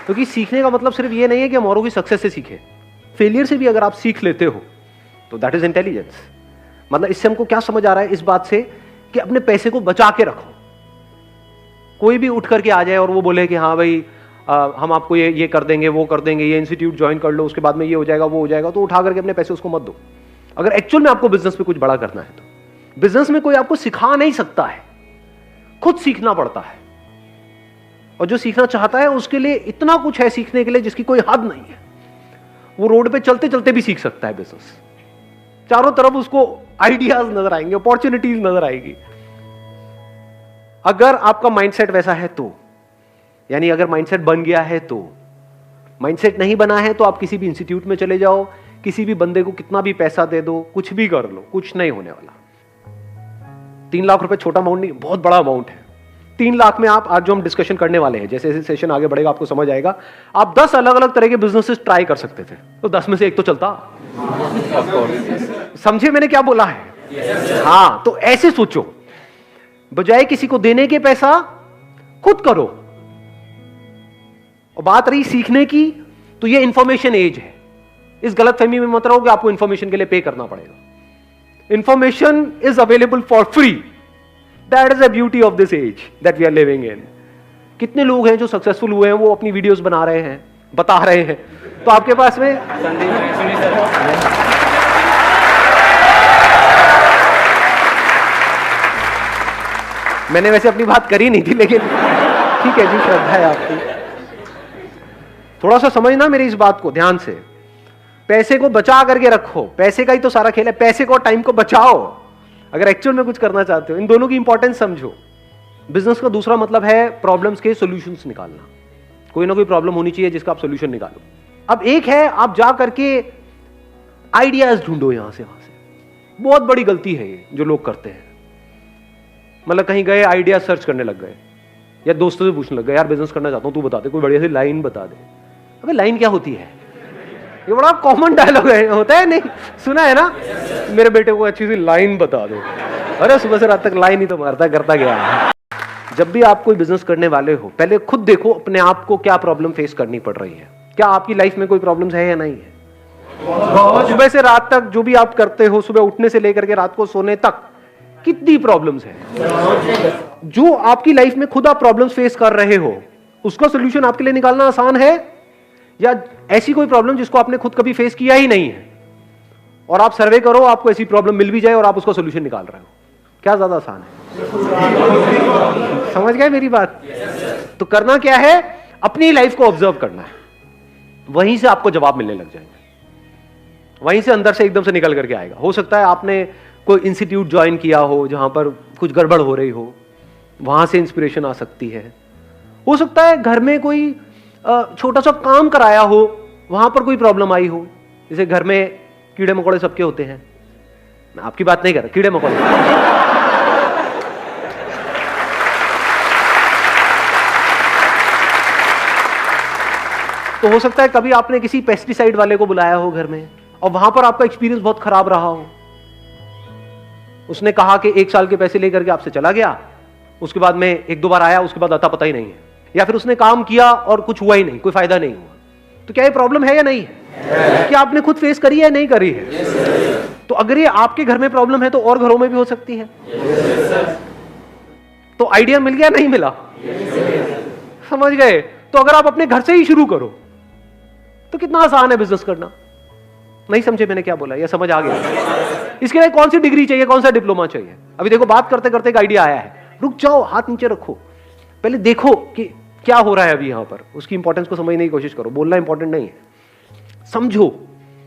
क्योंकि सीखने का मतलब सिर्फ ये नहीं है कि हम औरों की सक्सेस से सीखें, फेलियर से भी अगर आप सीख लेते हो तो दैट इज इंटेलिजेंस। मतलब इससे हमको क्या समझ आ रहा है इस बात से कि अपने पैसे को बचा के रखो। कोई भी उठ करके आ जाए और वो बोले कि हाँ भाई हम आपको ये कर देंगे, वो कर देंगे, ये इंस्टीट्यूट ज्वाइन कर लो, उसके बाद में ये हो जाएगा, वो हो जाएगा, तो उठा करके अपने पैसे उसको मत दो। अगर एक्चुअल में आपको बिजनेस में कुछ बड़ा करना है तो बिजनेस में कोई आपको सिखा नहीं सकता है, खुद सीखना पड़ता है। और जो सीखना चाहता है उसके लिए इतना कुछ है सीखने के लिए जिसकी कोई हद नहीं है। वो रोड पे चलते चलते भी सीख सकता है बिजनेस। चारों तरफ उसको आइडियाज नजर आएंगे, अपॉर्चुनिटीज नजर आएगी। अगर आपका माइंडसेट वैसा है तो, यानी अगर माइंडसेट बन गया है तो। माइंडसेट नहीं बना है तो आप किसी भी इंस्टीट्यूट में चले जाओ, किसी भी बंदे को कितना भी पैसा दे दो, कुछ भी कर लो, कुछ नहीं होने वाला। 3 लाख रुपए छोटा अमाउंट नहीं, बहुत बड़ा अमाउंट है। 3 लाख में आप आज जो हम डिस्कशन करने वाले हैं, जैसे जैसे सेशन आगे बढ़ेगा आपको समझ आएगा, आप 10 अलग अलग तरह के बिजनेसेस ट्राई कर सकते थे, तो 10 में से एक तो चलता। समझे मैंने क्या बोला है? हाँ, तो ऐसे सोचो, बजाय किसी को देने के पैसा खुद करो। और बात रही सीखने की, तो ये इंफॉर्मेशन एज है। इस गलतफहमी में मत रहो कि आपको इंफॉर्मेशन के लिए पे करना पड़ेगा। Information is available for free. That is the beauty of this age that we are living in. कितने लोग हैं जो सक्सेसफुल हुए हैं, वो अपनी वीडियोस बना रहे हैं, बता रहे हैं। तो आपके पास में मैंने वैसे अपनी बात करी नहीं थी, लेकिन ठीक है जी, श्रद्धा है आपकी। थोड़ा सा समझना मेरी इस बात को ध्यान से। पैसे को बचा करके रखो, पैसे का ही तो सारा खेल है। पैसे को और टाइम को बचाओ अगर एक्चुअल में कुछ करना चाहते हो। इन दोनों की इंपॉर्टेंस समझो। बिजनेस का दूसरा मतलब है प्रॉब्लम्स के सॉल्यूशंस निकालना। कोई ना कोई प्रॉब्लम होनी चाहिए जिसका आप सॉल्यूशन निकालो। अब एक है आप जा करके आइडियाज ढूंढो यहां से वहां से। बहुत बड़ी गलती है ये जो लोग करते हैं। मतलब कहीं गए, आइडिया सर्च करने लग गए, या दोस्तों से पूछने लग गए, यार बिजनेस करना चाहता हूं, तू बता दे, कोई बढ़िया सी लाइन बता दे। अबे लाइन क्या होती है? ये बड़ा कॉमन डायलॉग है, होता है नहीं? सुना है ना? मेरे बेटे को अच्छी सी लाइन बता दो। अरे सुबह से रात तक लाइन ही तो मारता करता गया। जब भी आप कोई बिजनेस करने वाले हो, पहले खुद देखो अपने आप को क्या प्रॉब्लम फेस करनी पड़ रही है। क्या आपकी लाइफ में कोई प्रॉब्लम्स है या नहीं है? सुबह से रात तक जो भी आप करते हो, सुबह उठने से लेकर के रात को सोने तक, कितनी प्रॉब्लम्स है? जो आपकी लाइफ में खुद आप प्रॉब्लम्स फेस कर रहे हो, उसका सोल्यूशन आपके लिए निकालना आसान है, या ऐसी कोई प्रॉब्लम जिसको आपने खुद कभी फेस किया ही नहीं है और आप सर्वे करो, आपको ऐसी प्रॉब्लम मिल भी जाए और आप उसका सोल्यूशन निकाल रहे हो? क्या ज्यादा आसान है? समझ गए मेरी बात? तो करना क्या है? अपनी लाइफ को ऑब्जर्व करना है। वहीं से आपको जवाब मिलने लग जाएंगे, वहीं से अंदर से एकदम से निकल करके आएगा। हो सकता है आपने कोई इंस्टीट्यूट ज्वाइन किया हो जहां पर कुछ गड़बड़ हो रही हो, वहां से इंस्पिरेशन आ सकती है। हो सकता है घर में कोई छोटा सा काम कराया हो, वहां पर कोई प्रॉब्लम आई हो। जैसे घर में कीड़े मकोड़े सबके होते हैं, मैं आपकी बात नहीं कर रहा, कीड़े मकोड़े। तो हो सकता है कभी आपने किसी पेस्टिसाइड वाले को बुलाया हो घर में, और वहां पर आपका एक्सपीरियंस बहुत खराब रहा हो। उसने कहा कि 1 साल के पैसे लेकर के आपसे चला गया, उसके बाद में 1-2 बार आया, उसके बाद आता पता ही नहीं है। या फिर उसने काम किया और कुछ हुआ ही नहीं, कोई फायदा नहीं हुआ। तो क्या ये प्रॉब्लम है या नहीं है? क्या आपने खुद फेस करी है या नहीं करी है? तो अगर ये आपके घर में प्रॉब्लम है तो और घरों में भी हो सकती है। तो आइडिया मिल गया नहीं मिला? समझ गए? तो अगर आप अपने घर से ही शुरू करो तो कितना आसान है बिजनेस करना। नहीं समझे मैंने क्या बोला, या समझ आ गया? इसके लिए कौन सी डिग्री चाहिए, कौन सा डिप्लोमा चाहिए? अभी देखो बात करते करते एक आइडिया आया है, रुक जाओ, हाथ नीचे रखो, पहले देखो कि क्या हो रहा है अभी यहां पर। उसकी इंपॉर्टेंस को समझने की कोशिश करो। बोलना इंपॉर्टेंट नहीं है, समझो।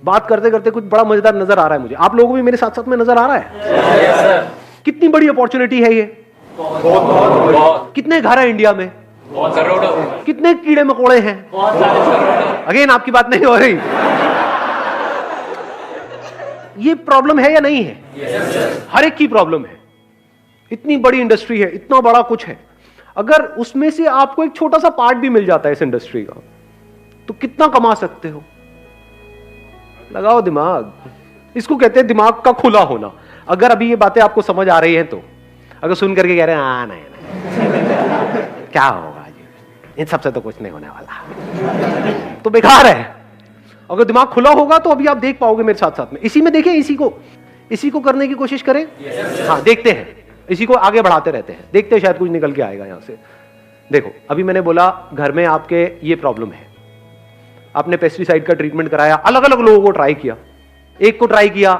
बात करते करते कुछ बड़ा मजेदार नजर आ रहा है मुझे, आप लोगों को भी मेरे साथ साथ में नजर आ रहा है? कितनी बड़ी अपॉर्चुनिटी है ये। कितने घर है इंडिया में? कितने कीड़े मकोड़े हैं? अगेन आपकी बात नहीं हो रही। ये प्रॉब्लम है या नहीं है? हर एक की प्रॉब्लम है। इतनी बड़ी इंडस्ट्री है, इतना बड़ा कुछ है। अगर उसमें से आपको एक छोटा सा पार्ट भी मिल जाता है इस इंडस्ट्री का, तो कितना कमा सकते हो? लगाओ दिमाग। इसको कहते हैं दिमाग का खुला होना। अगर अभी ये बातें आपको समझ आ रही हैं तो, अगर सुन करके कह रहे हैं नहीं क्या होगा जी, इन सबसे तो कुछ नहीं होने वाला, तो बेकार है। अगर दिमाग खुला होगा तो अभी आप देख पाओगे मेरे साथ साथ में। इसी में देखें, इसी को करने की कोशिश करें। हाँ, देखते हैं, इसी को आगे बढ़ाते रहते हैं, देखते हैं शायद कुछ निकल के आएगा यहां से। देखो, अभी मैंने बोला घर में आपके ये प्रॉब्लम है, आपने पेस्टिसाइड का ट्रीटमेंट कराया, अलग अलग लोगों को ट्राई किया, एक को ट्राई किया,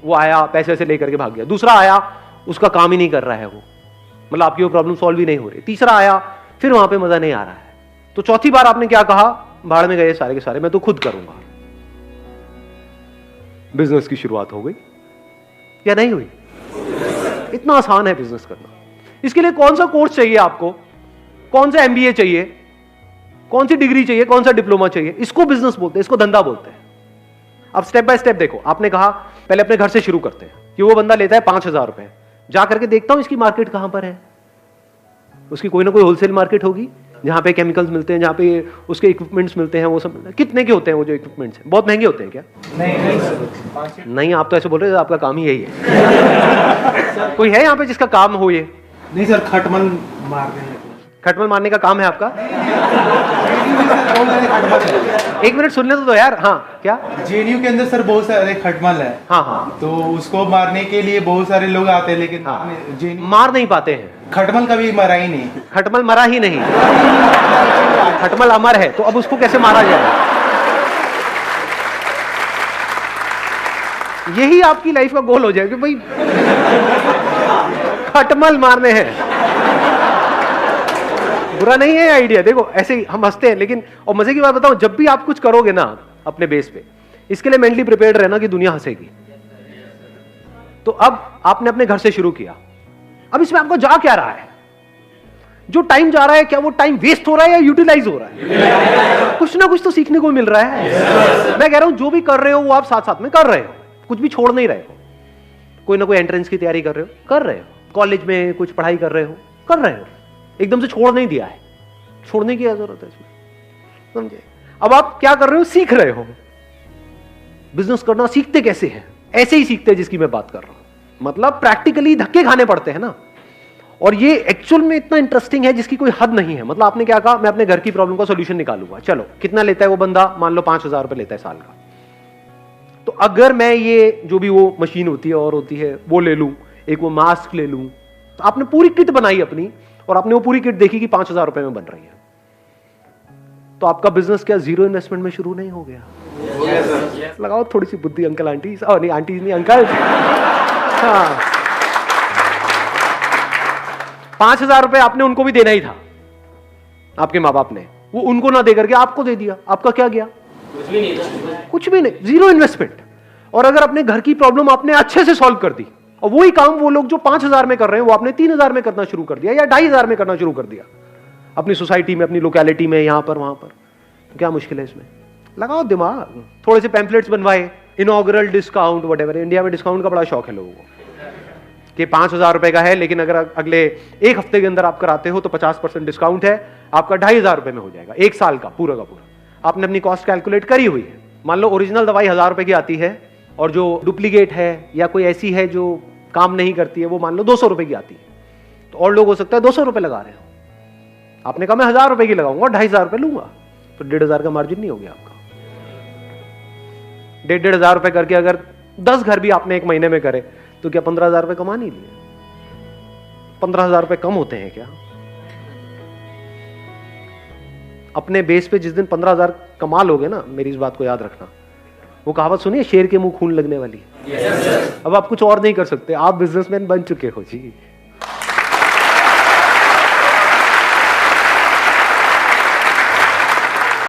वो आया पैसे से लेकर के भाग गया, दूसरा आया उसका काम ही नहीं कर रहा है वो, मतलब आपकी वो प्रॉब्लम सॉल्व ही नहीं हो रही, तीसरा आया फिर वहां पे मजा नहीं आ रहा है, तो चौथी बार आपने क्या कहा, भाड़ में गए सारे के सारे, मैं तो खुद करूंगा। बिजनेस की शुरुआत हो गई या नहीं हुई? इतना आसान है बिजनेस करना। इसके लिए कौन सा कोर्स चाहिए आपको, कौन सा एमबीए चाहिए, कौन सी डिग्री चाहिए, कौन सा डिप्लोमा चाहिए? इसको बिजनेस बोलते हैं, इसको धंधा बोलते हैं। अब स्टेप बाय स्टेप देखो, आपने कहा पहले अपने घर से शुरू करते हैं कि वो बंदा लेता है 5,000 रुपए, जा करके देखता हूं इसकी मार्केट कहां पर है, उसकी कोई ना कोई होलसेल मार्केट होगी जहां पे केमिकल्स मिलते हैं, जहां पे उसके इक्विपमेंट्स मिलते हैं, वो सब कितने के होते हैं वो जो इक्विपमेंट्स हैं? बहुत महंगे होते हैं क्या? नहीं, आप तो ऐसे बोल रहे हैं, आपका काम ही यही है। कोई है यहाँ पे जिसका काम हो ये? नहीं सर, खटमल मारने का काम है आपका? एक मिनट सुनने तो दो यार। हाँ, क्या? जेएनयू के अंदर सर बहुत सारे खटमल है। हाँ हाँ, तो उसको मारने के लिए बहुत सारे लोग आते हैं, लेकिन मार नहीं पाते हैं। खटमल कभी मरा ही नहीं। खटमल मरा ही नहीं, खटमल अमर है, तो अब उसको कैसे मारा जाए? यही आपकी लाइफ का गोल हो जाए कि भाई खटमल मारने हैं। बुरा नहीं है आइडिया, देखो ऐसे ही हम हंसते हैं, लेकिन और मजे की बात बताऊं, जब भी आप कुछ करोगे ना अपने बेस पे, इसके लिए मेंटली प्रिपेयर्ड रहना कि दुनिया हंसेगी। तो अब आपने अपने घर से शुरू किया, अब इसमें आपको जा क्या रहा है? जो टाइम जा रहा है, क्या वो टाइम वेस्ट हो रहा है या यूटिलाइज हो रहा है? कुछ ना कुछ तो सीखने को मिल रहा है। मैं कह रहा हूं जो भी कर रहे हो वो आप साथ साथ में कर रहे हो, कुछ भी छोड़ नहीं रहे हो। कोई ना कोई एंट्रेंस की तैयारी कर रहे हो, कॉलेज में कुछ पढ़ाई कर रहे हो, एकदम से छोड़ नहीं दिया है, छोड़ने की जरूरत है इसमें, समझे? अब आप क्या कर रहे हो? सीख रहे हो। बिजनेस करना सीखते कैसे हैं? ऐसे ही सीखते हैं जिसकी मैं बात कर रहा हूं, मतलब प्रैक्टिकली धक्के खाने पड़ते हैं ना। और ये एक्चुअल में इतना इंटरेस्टिंग है जिसकी कोई हद नहीं है। मतलब आपने क्या कहा, मैं अपने घर की प्रॉब्लम का सॉल्यूशन निकालूंगा, चलो कितना लेता है वो बंदा? मान लो 5,000 रुपए लेता है साल का। तो अगर मैं ये जो भी वो मशीन होती है और होती है वो ले लूं, एक वो मास्क ले लूं, तो आपने पूरी किट बनाई अपनी, और आपने वो पूरी किट देखी कि 5,000 रुपए में बन रही है, तो आपका बिजनेस क्या जीरो इन्वेस्टमेंट में शुरू नहीं हो गया? लगाओ थोड़ी सी बुद्धि अंकल आंटी, नहीं आंटी नहीं अंकल। हाँ, 5,000 रुपए आपने उनको भी देना ही था, आपके माँ बाप ने, वो उनको ना दे करके आपको दे दिया, आपका क्या गया? कुछ भी नहीं, जीरो इन्वेस्टमेंट। और अगर अपने घर की प्रॉब्लम आपने अच्छे से सॉल्व कर दी, और वही काम वो लोग जो 5,000 में कर रहे हैं वो आपने 3,000 में करना शुरू कर दिया या 2,500 में करना शुरू कर दिया, अपनी सोसाइटी में, अपनी लोकेलिटी में, यहां पर वहां पर, तो क्या मुश्किल है इसमें? लगाओ दिमाग। थोड़े से पैम्पलेट्स बनवाए, इनॉग्रल डिस्काउंट, व्हाटएवर। इंडिया में डिस्काउंट का बड़ा शौक है लोगों को कि 5,000 रुपए का है, लेकिन अगर अगले एक हफ्ते के अंदर आप कराते हो तो 50% डिस्काउंट है, आपका 2,500 रुपए में हो जाएगा, एक साल का पूरा। आपने अपनी कॉस्ट कैलकुलेट करी हुई है। मान लो ओरिजिनल दवाई 1,000 रुपए की आती है, और जो डुप्लीकेट है या कोई ऐसी है जो काम नहीं करती है वो मान लो 200 रुपए की आती है, तो और लोग हो सकता है 200 रुपए लगा रहे हो। आपने कहा मैं 1,000 रुपए की लगाऊंगा, 2,500 रुपए लूंगा, तो 1,500 का मार्जिन नहीं हो गया आपका। 1,500 रुपए करके अगर 10 घर भी आपने एक महीने में करे तो क्या 15,000 रुपए कमा नहीं लिए? 15,000 रुपए कम होते हैं क्या? अपने बेस पे जिस दिन 15,000 कमा लोगे ना, मेरी इस बात को याद रखना, वो कहावत सुनिए, शेर के मुंह खून लगने वाली है। अब आप कुछ और नहीं कर सकते, आप बिजनेसमैन बन चुके हो जी।